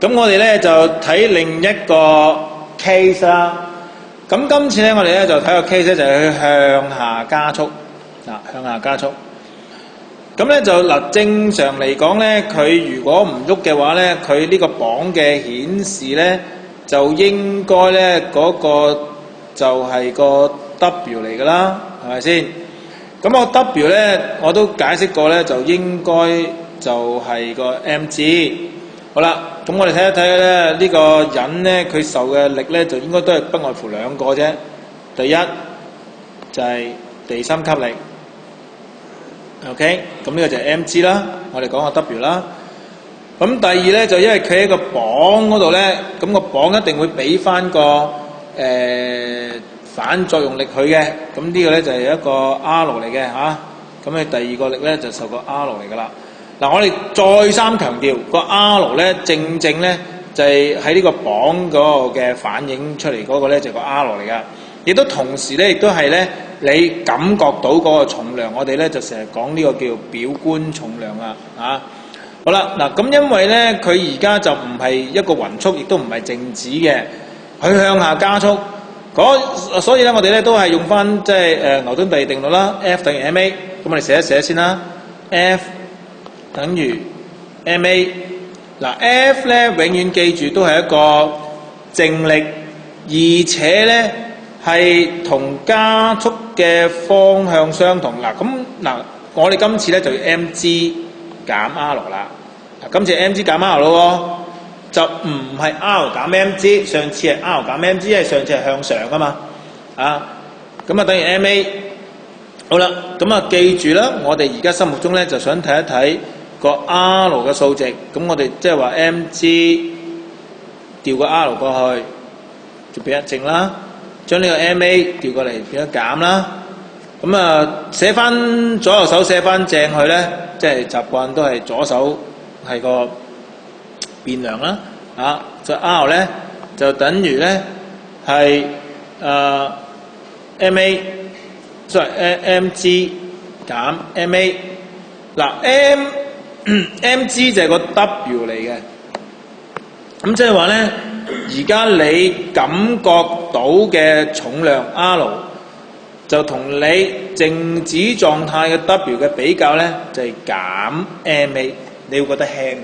咁我哋咧就睇另一個 case 啦。咁今次咧我哋咧就睇個 case 咧就係去向下加速，向下加速。咁咧就正常嚟講咧，佢如果唔喐嘅話咧，佢呢個磅嘅顯示咧就應該咧嗰個就係個 W 嚟㗎啦，係咪先？咁個 W 咧我都解釋過咧，就應該就係個 mg。好啦，咁我哋睇一睇咧呢個人咧佢受嘅力咧就應該都係不外乎兩個啫。第一就係地心吸力。OK， 咁呢個就係 mg 啦，我哋講個 W 啦。咁第二咧就因為佢喺個磅嗰度咧，咁個磅一定會俾翻個反作用力佢嘅。咁呢個咧就係一個 R 嚟嘅嚇。咁你第二個力咧就受個 R 嚟噶啦。嗱，我哋再三強調個 R 咧，正咧就係喺呢個磅嗰個嘅反映出嚟嗰個咧就係個 R 嚟噶。亦都同時咧，亦都係咧，你感覺到嗰個重量，我哋咧就成日講呢個叫表觀重量啊。好啦，嗱咁因為咧，佢而家就唔係一個勻速，亦都唔係靜止嘅，佢向下加速。所以咧，我哋咧都係用翻即係牛頓第二定律啦 ，F 等於 ma。咁我哋寫一寫先啦 ，F 等於 ma。嗱 ，F 咧永遠記住都係一個靜力，而且咧係同加速嘅方向相同。嗱，我哋今次咧就要 mg 減 r 啦。今次 mg 減 r 咯喎，就唔係 r 減 mg， 上次係 r 減 mg， 因為上次係向上噶嘛。咁啊等於 ma。好啦，咁啊記住啦，我哋而家心目中咧就想睇一睇個 r 嘅數值。咁我哋即係話 mg 調個 r 過去，就變一正啦。將呢個 ma 調過嚟變咗減啦。咁啊寫翻左右手寫翻正佢咧，即係習慣都係左手係個變量啦。就 R 咧就等於咧係ma， mg 減 ma。嗱 mg 就係個 W 嚟嘅。咁即係話咧，而家你感覺到嘅重量 R 就同你靜止狀態嘅 W 嘅比較咧，就係減 ma， 你會覺得輕咗。